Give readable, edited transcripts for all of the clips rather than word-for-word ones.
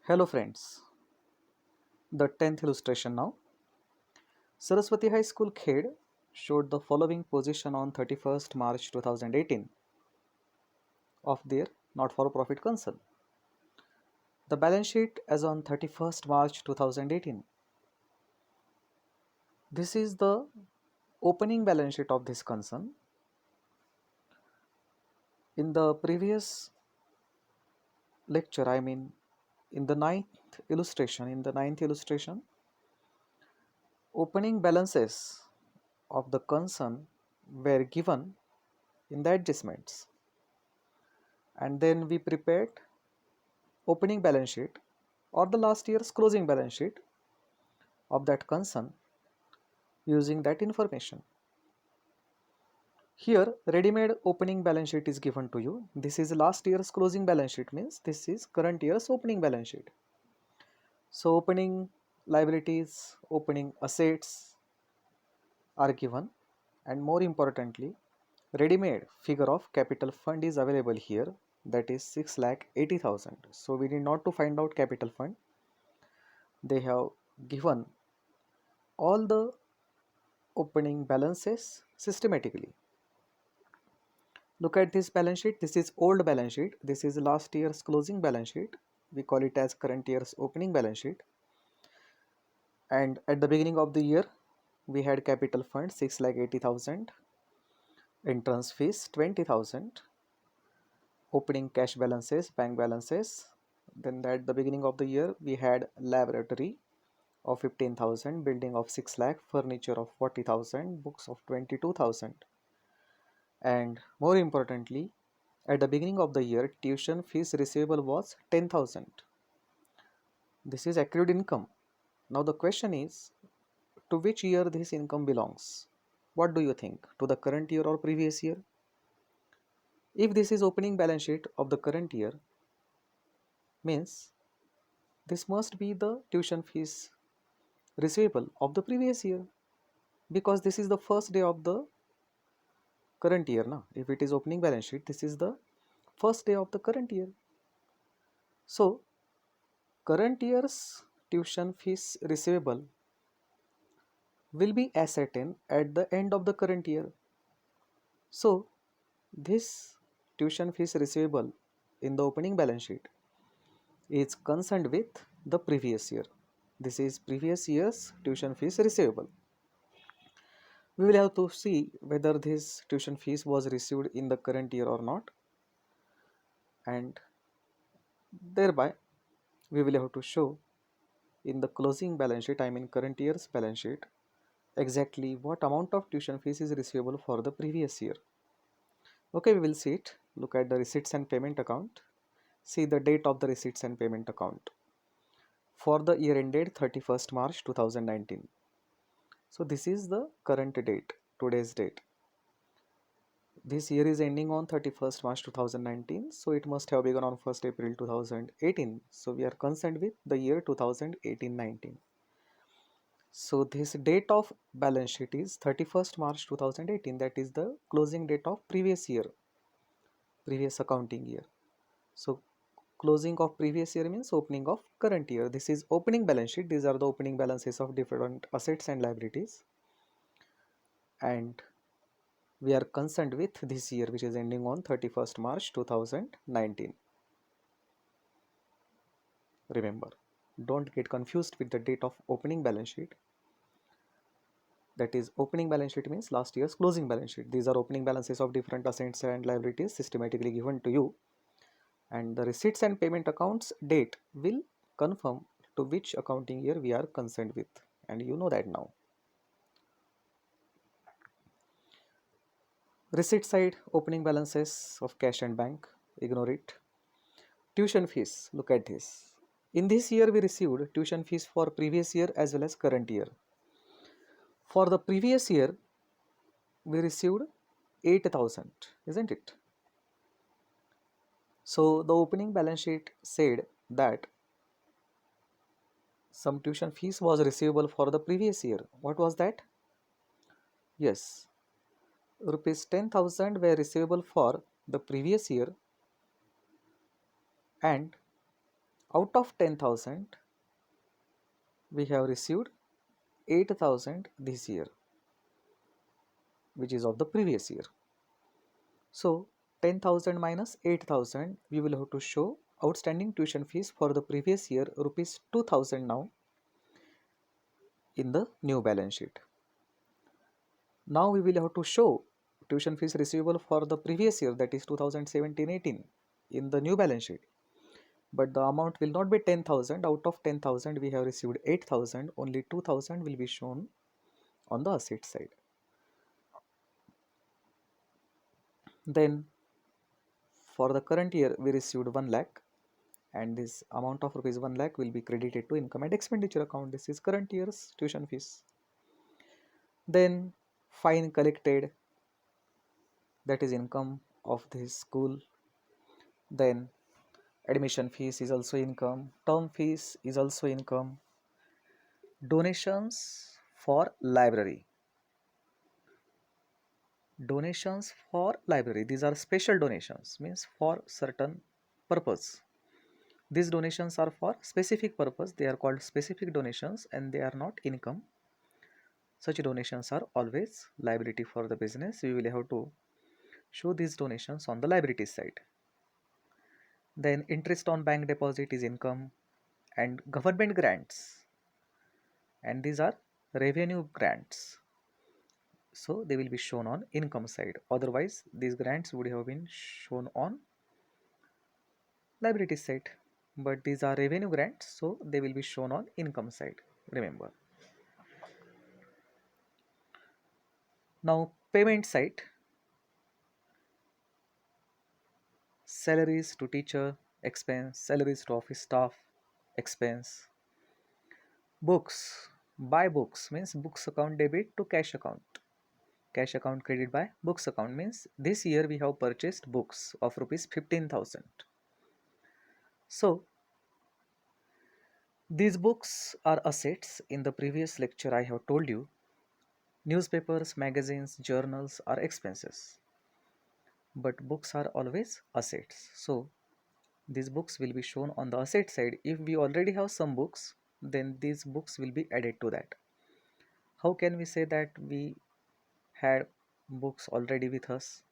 Hello friends, the 10th illustration now. Saraswati High School Khed showed the following position on 31st March 2018 of their not-for-profit concern. The balance sheet as on 31st March 2018. This is the opening balance sheet of this concern. In the previous lecture, in the ninth illustration, opening balances of the concern were given in the adjustments, and then we prepared opening balance sheet or the last year's closing balance sheet of that concern using that information. Here ready-made opening balance sheet is given to you. This is last year's closing balance sheet, means this is current year's opening balance sheet. So opening liabilities, opening assets are given, and more importantly, ready-made figure of capital fund is available here, that is 6,80,000. So we need not to find out capital fund. They have given all the opening balances systematically. Look at this balance sheet. This is old balance sheet. This is last year's closing balance sheet. We call it as current year's opening balance sheet. And at the beginning of the year, we had capital fund 6,80,000, entrance fees 20,000, opening cash balances, bank balances. Then at the beginning of the year, we had laboratory of 15,000, building of 6 lakh, furniture of 40,000, books of 22,000. And more importantly, at the beginning of the year, tuition fees receivable was 10,000. This is accrued income. Now the question is, to which year this income belongs? What do you think? To the current year or previous year? If this is opening balance sheet of the current year, means this must be the tuition fees receivable of the previous year, because this is the first day of the current year. Now, if it is opening balance sheet, this is the first day of the current year. So current year's tuition fees receivable will be ascertained at the end of the current year. So this tuition fees receivable in the opening balance sheet is concerned with the previous year. This is previous year's tuition fees receivable. We will have to see whether this tuition fees was received in the current year or not, and thereby we will have to show in the closing balance sheet, current year's balance sheet, exactly what amount of tuition fees is receivable for the previous year. Okay, we will see it. Look at the receipts and payment account. See the date of the receipts and payment account for the year ended 31st March 2019. So this is the current date, today's date. This year is ending on 31st March 2019, so it must have begun on 1st April 2018. So we are concerned with the year 2018-19. So this date of balance sheet is 31st March 2018, that is the closing date of previous year, previous accounting year. So closing of previous year means opening of current year. This is opening balance sheet. These are the opening balances of different assets and liabilities. And we are concerned with this year, which is ending on 31st March 2019. Remember, don't get confused with the date of opening balance sheet. That is, opening balance sheet means last year's closing balance sheet. These are opening balances of different assets and liabilities systematically given to you. And the receipts and payment accounts date will confirm to which accounting year we are concerned with. And you know that now. Receipt side, opening balances of cash and bank, ignore it. Tuition fees, look at this. In this year we received tuition fees for previous year as well as current year. For the previous year we received 8,000, isn't it? So the opening balance sheet said that some tuition fees was receivable for the previous year. What was that? Yes, rupees 10,000 were receivable for the previous year, and Out of 10,000, we have received 8,000 this year, which is of the previous year. So 10,000 minus 8,000, we will have to show outstanding tuition fees for the previous year, rupees 2,000 now in the new balance sheet. Now we will have to show tuition fees receivable for the previous year, that is 2017-18, in the new balance sheet. But the amount will not be 10,000. Out of 10,000, we have received 8,000. Only 2,000 will be shown on the asset side. Then for the current year, we received 1 lakh, and this amount of rupees 1 lakh will be credited to income and expenditure account. This is current year's tuition fees. Then fine collected, that is income of this school. Then admission fees is also income, term fees is also income. Donations for library. Donations for library, these are special donations, means for certain purpose. These donations are for specific purpose, they are called specific donations and they are not income. Such donations are always liability for the business. We will have to show these donations on the liability side. Then interest on bank deposit is income, and government grants, and these are revenue grants, so they will be shown on income side. Otherwise these grants would have been shown on liability side, but these are revenue grants, so they will be shown on income side, remember. Now payment side, salaries to teacher expense, salaries to office staff expense. Books, buy books means books account debit to cash account. Cash account credit by books account means this year we have purchased books of rupees 15,000. So these books are assets. In the previous lecture I have told you newspapers, magazines, journals are expenses, but books are always assets. So these books will be shown on the asset side. If we already have some books, then these books will be added to that. How can we say that we had books already with us?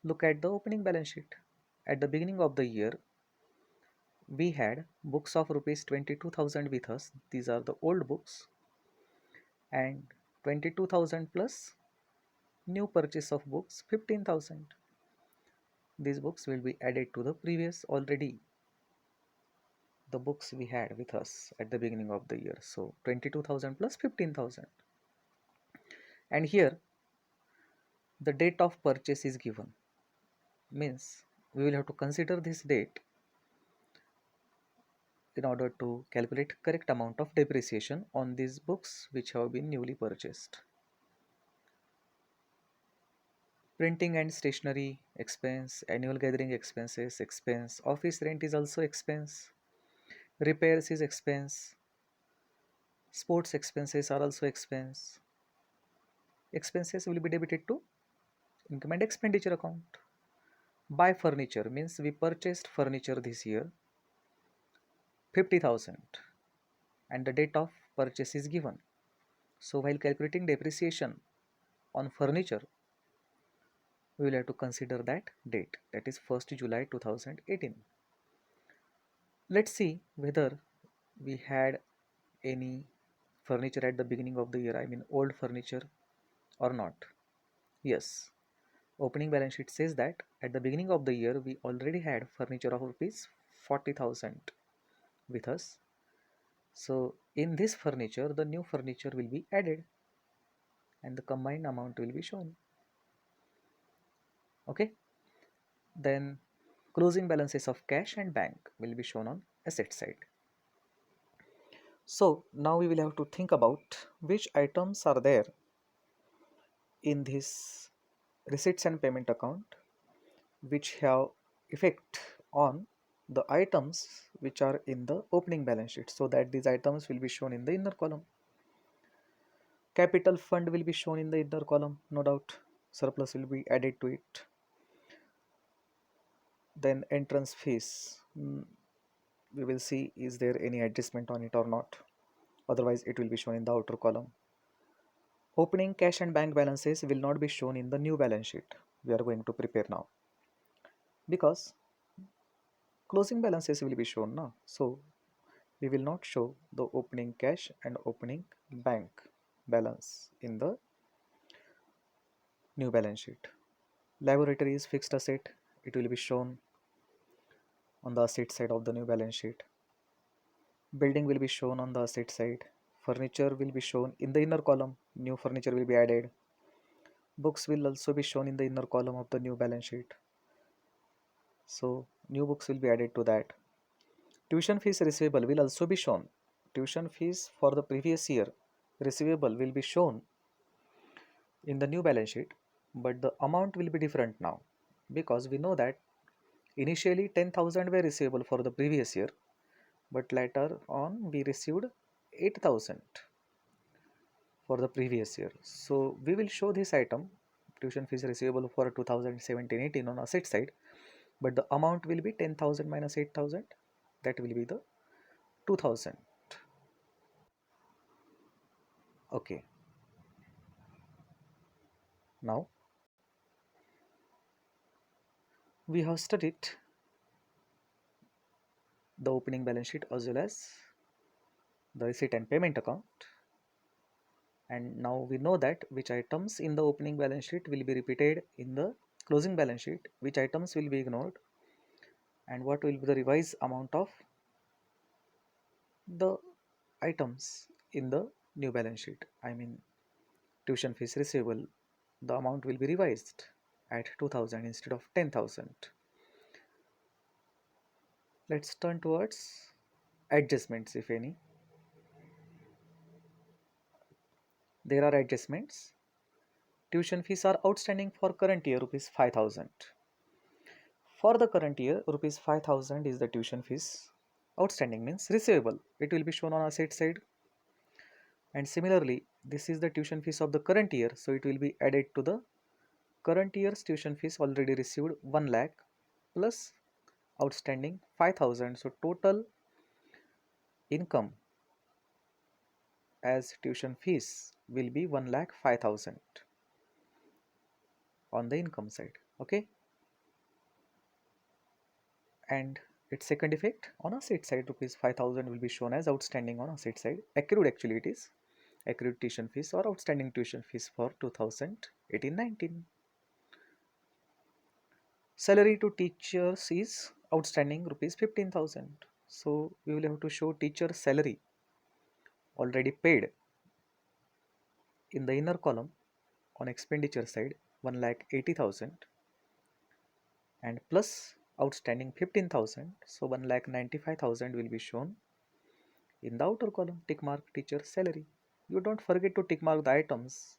Look at the opening balance sheet. At the beginning of the year, we had books of rupees 22,000 with us. These are the old books, and 22,000 plus new purchase of books 15,000. These books will be added to the previous already the books we had with us at the beginning of the year. So 22,000 plus 15,000. And here the date of purchase is given, means we will have to consider this date in order to calculate correct amount of depreciation on these books which have been newly purchased. Printing and stationery expense, annual gathering expenses expense, office rent is also expense, repairs is expense, sports expenses are also expense. Expenses will be debited to income and expenditure account. Buy furniture means we purchased furniture this year 50,000 and the date of purchase is given. So while calculating depreciation on furniture, we will have to consider that date, that is 1st July 2018. Let's see whether we had any furniture at the beginning of the year, I mean old furniture or not. Yes, opening balance sheet says that at the beginning of the year we already had furniture of rupees 40,000 with us. So in this furniture the new furniture will be added and the combined amount will be shown. Okay, then closing balances of cash and bank will be shown on asset side. So now we will have to think about which items are there in this receipts and payment account which have effect on the items which are in the opening balance sheet, so that these items will be shown in the inner column. Capital fund will be shown in the inner column, no doubt. Surplus will be added to it. Then entrance fees, we will see is there any adjustment on it or not. Otherwise, it will be shown in the outer column. Opening cash and bank balances will not be shown in the new balance sheet we are going to prepare now, because closing balances will be shown now. So we will not show the opening cash and opening bank balance in the new balance sheet. Laboratory is fixed asset. It will be shown on the asset side of the new balance sheet. Building will be shown on the asset side. Furniture will be shown in the inner column. New furniture will be added. Books will also be shown in the inner column of the new balance sheet. So new books will be added to that. Tuition fees receivable will also be shown. Tuition fees for the previous year receivable will be shown in the new balance sheet, but the amount will be different now, because we know that initially 10,000 were receivable for the previous year, but later on we received 8,000 for the previous year. So we will show this item, tuition fees receivable for 2017-18 on asset side, but the amount will be 10,000 minus 8,000. That will be the 2,000. Okay. Now we have studied the opening balance sheet as well as the receipt and payment account. And now we know that which items in the opening balance sheet will be repeated in the closing balance sheet, which items will be ignored, and what will be the revised amount of the items in the new balance sheet. I mean, tuition fees receivable, the amount will be revised at 2,000 instead of 10,000. Let's turn towards adjustments, if any. There are adjustments. Tuition fees are outstanding for current year rupees 5,000. For the current year, rupees 5,000 is the tuition fees. Outstanding means receivable. It will be shown on asset side. And similarly, this is the tuition fees of the current year. So it will be added to the current year's tuition fees already received 1 lakh plus outstanding 5,000. So total income as tuition fees will be 1 lakh 5,000 on the income side. Okay. And its second effect on asset side, rupees 5,000 will be shown as outstanding on asset side. Accrued, actually it is accrued tuition fees or outstanding tuition fees for 2018-19. Salary to teachers is outstanding rupees 15,000. So we will have to show teacher salary already paid in the inner column on expenditure side 1,80,000 and plus outstanding 15,000. So 1,95,000 will be shown in the outer column, tick mark teacher salary. You don't forget to tick mark the items,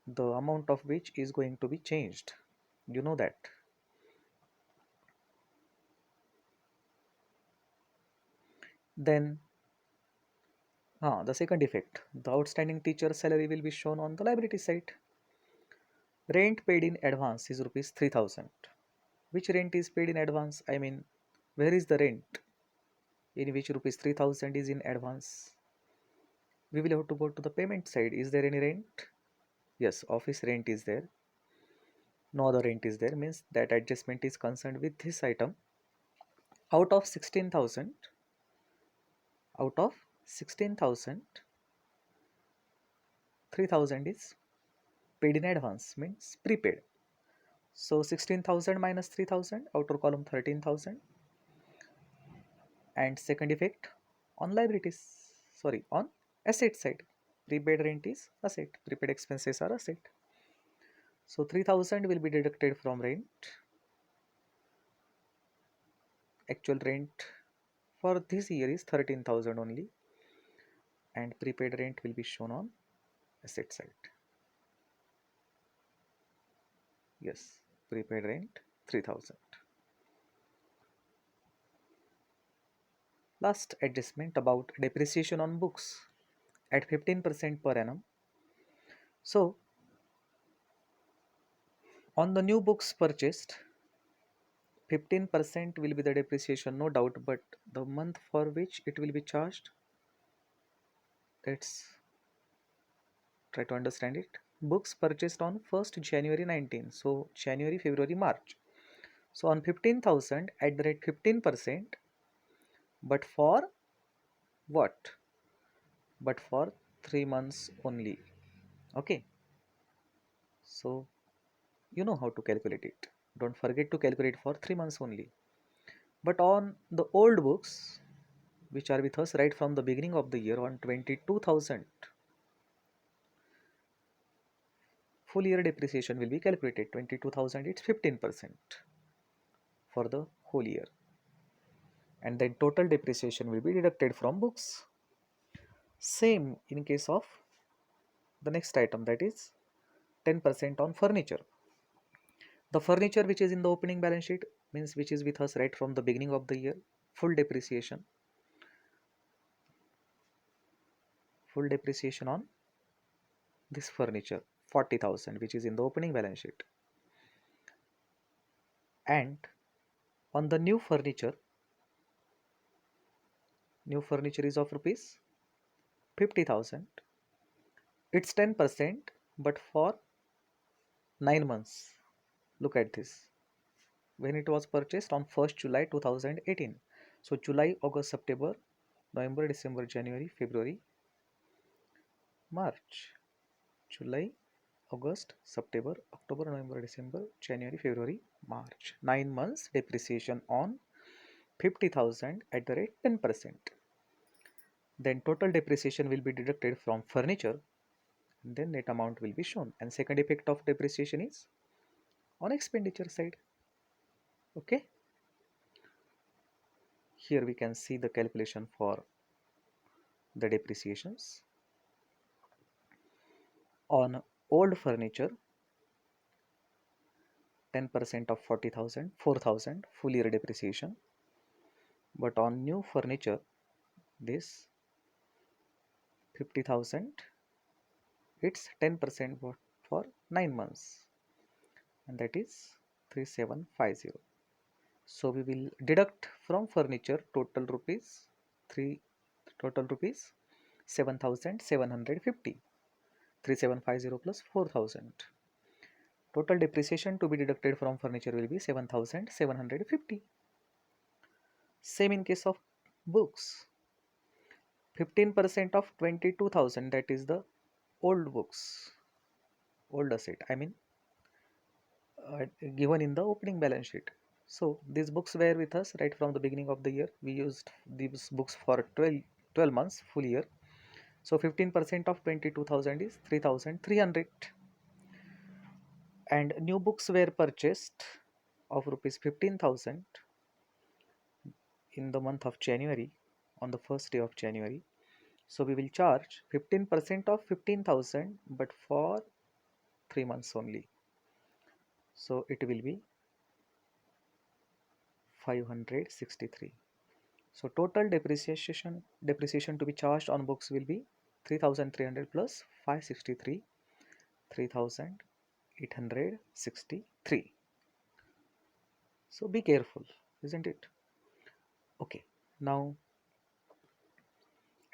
the amount of which is going to be changed. You know that. Then the second effect, the outstanding teacher salary will be shown on the liability side. Rent paid in advance is rupees 3,000. Which rent is paid in advance? I mean, where is the rent in which rupees 3,000 is in advance? We will have to go to the payment side. Is there any rent? Yes, office rent is there. No other rent is there, means that adjustment is concerned with this item. Out of 16,000, out of 16,000, 3,000 is paid in advance, means prepaid. So 16,000 minus 3,000, outer column 13,000. And second effect on liabilities, sorry, on asset side. Prepaid rent is asset, prepaid expenses are asset. So 3,000 will be deducted from rent. Actual rent for this year is 13,000 only, and prepaid rent will be shown on asset side. Yes, prepaid rent 3,000. Last adjustment about depreciation on books at 15% per annum. So on the new books purchased, 15% will be the depreciation, no doubt, but the month for which it will be charged, let's try to understand it. Books purchased on 1st January 19, so January, February, March. So on 15,000 at the rate 15%, but for what? But for 3 months only. Okay, so you know how to calculate it. Don't forget to calculate for 3 months only. But on the old books, which are with us right from the beginning of the year, on 22,000, full year depreciation will be calculated. 22,000, it's 15% for the whole year. And then total depreciation will be deducted from books. Same in case of the next item, that is 10% on furniture. The furniture which is in the opening balance sheet means which is with us right from the beginning of the year, full depreciation. Full depreciation on this furniture 40,000 which is in the opening balance sheet. And on the new furniture is of rupees 50,000. It's 10%, but for 9 months. Look at this. When it was purchased on 1st July 2018. So July, August, September, November, December, January, February, March. July, August, September, October, November, December, January, February, March. 9 months depreciation on 50,000 at the rate 10%. Then total depreciation will be deducted from furniture, and then net amount will be shown. And second effect of depreciation is on expenditure side. Okay. Here we can see the calculation for the depreciations. On old furniture, 10% of 40,000, 4,000 full year depreciation. But on new furniture, this 50,000, it's 10% for 9 months, and that is 3750. So we will deduct from furniture total rupees 7,750. 3750 plus 4,000. Total depreciation to be deducted from furniture will be 7,750. Same in case of books. 15% of 22,000, that is the old books, old asset, given in the opening balance sheet. So these books were with us right from the beginning of the year. We used these books for 12 months, full year. So 15% of 22,000 is 3,300. And new books were purchased of rupees 15,000 in the month of January, on the first day of January. So we will charge 15% of 15,000, but for 3 months only. So it will be 563. So total depreciation to be charged on books will be 3,300 plus 563, 3,863. So be careful, isn't it? Okay, now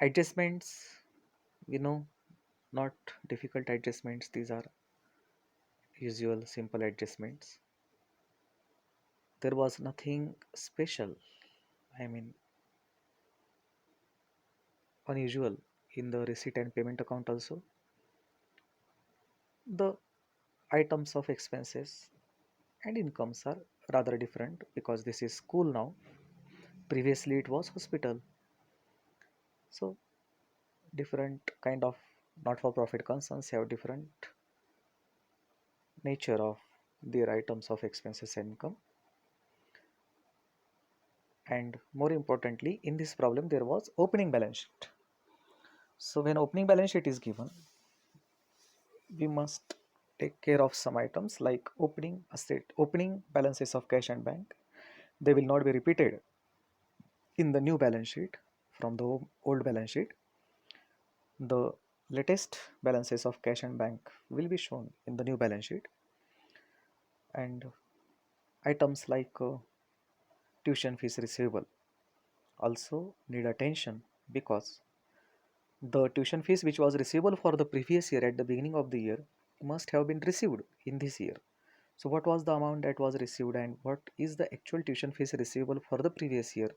adjustments, not difficult adjustments, these are usual simple adjustments. There was nothing special, I mean unusual in the receipt and payment account also. The items of expenses and incomes are rather different because this is school now. Previously it was hospital. So different kind of not-for-profit concerns have different nature of their items of expenses and income. And more importantly, in this problem there was opening balance sheet. So when opening balance sheet is given, we must take care of some items like opening balances of cash and bank. They will not be repeated in the new balance sheet from the old balance sheet. The latest balances of cash and bank will be shown in the new balance sheet. And items like tuition fees receivable also need attention because the tuition fees which was receivable for the previous year at the beginning of the year must have been received in this year. So what was the amount that was received and what is the actual tuition fees receivable for the previous year,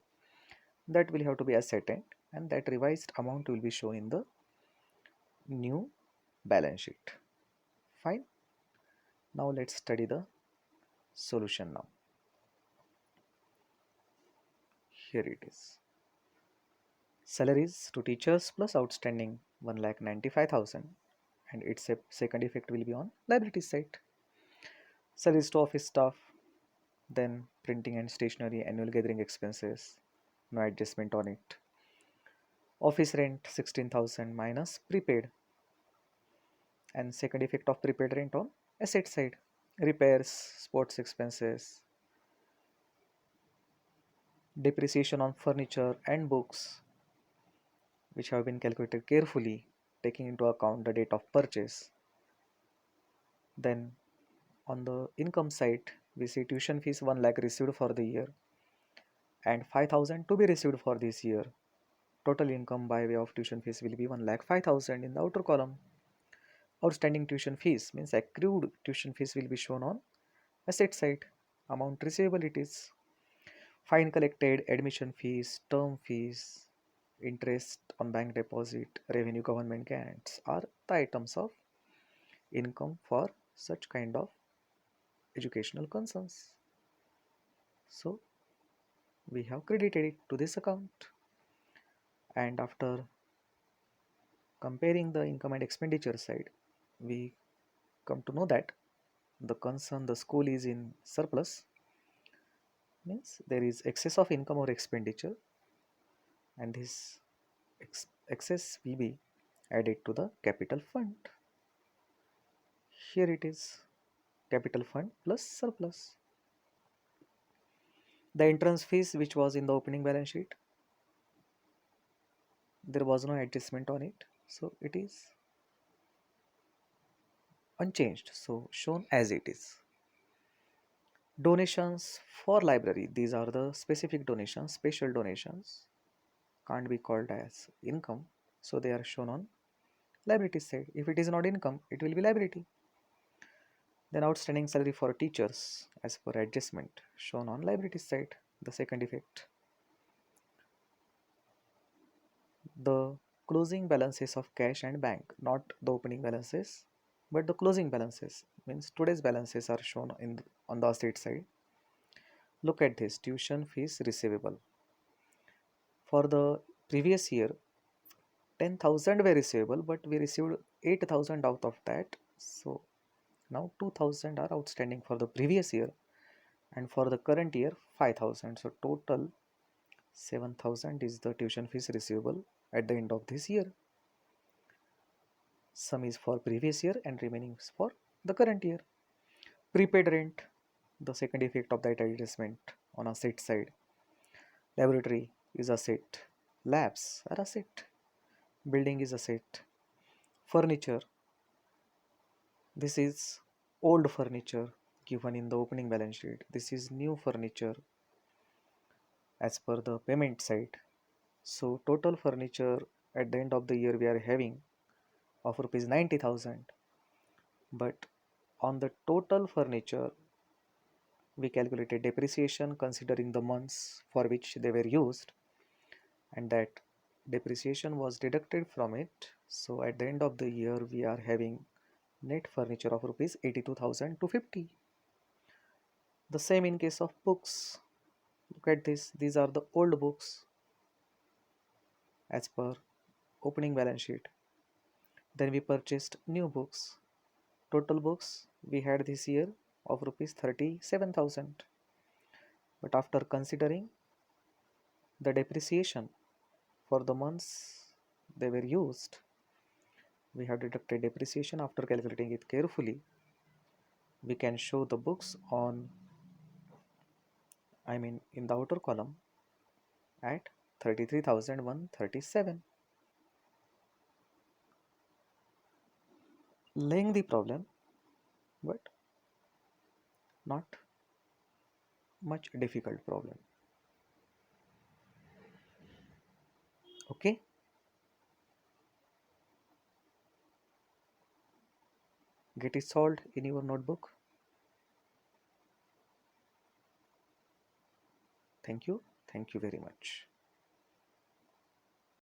that will have to be ascertained, and that revised amount will be shown in the new balance sheet. Fine. Now let's study the solution now. Here it is. Salaries to teachers plus outstanding 1,95,000, and its second effect will be on liability side. Salaries to office staff, then printing and stationery annual gathering expenses, no adjustment on it. Office rent 16,000 minus prepaid, and second effect of prepaid rent on asset side. Repairs, sports expenses, depreciation on furniture and books, which have been calculated carefully, taking into account the date of purchase. Then on the income side, we see tuition fees 1 lakh received for the year and 5,000 to be received for this year. Total income by way of tuition fees will be 1 lakh 5,000 in the outer column. Outstanding tuition fees means accrued tuition fees will be shown on asset side. Amount receivable it is. Fine collected, admission fees, term fees, interest on bank deposit, revenue government grants are the items of income for such kind of educational concerns. So we have credited it to this account, and after comparing the income and expenditure side, we come to know that the school is in surplus, means there is excess of income or expenditure, and this excess will be added to the capital fund. Here it is, capital fund plus surplus. The entrance fees which was in the opening balance sheet, there was no adjustment on it, so it is unchanged, so shown as it is. Donations for library, these are the specific donations, special donations, can't be called as income, so they are shown on liability side. If it is not income, it will be liability. Then outstanding salary for teachers as per adjustment, shown on liability side, the second effect. The closing balances of cash and bank, not the opening balances, but the closing balances, means today's balances are shown on the asset side. Look at this, tuition fees receivable. For the previous year, 10,000 were receivable, but we received 8,000 out of that. So now 2,000 are outstanding for the previous year, and for the current year 5,000. So total 7,000 is the tuition fees receivable at the end of this year. Some is for previous year and remaining is for the current year. Prepaid rent, the second effect of that adjustment on asset side. Laboratory is asset, labs are asset, building is asset. Furniture, this is old furniture given in the opening balance sheet. This is new furniture as per the payment side. So total furniture at the end of the year we are having of rupees 90,000, but on the total furniture we calculated depreciation considering the months for which they were used, and that depreciation was deducted from it. So at the end of the year we are having net furniture of rupees 82,250. The same in case of books. Look at this, these are the old books as per opening balance sheet. Then we purchased new books. Total books we had this year of rupees 37,000. But after considering the depreciation for the months they were used, we have deducted depreciation. After calculating it carefully, we can show the books on, in the outer column at 33,137. Lengthy problem, but not much difficult problem. Okay, get it solved in your notebook. Thank you. Thank you very much.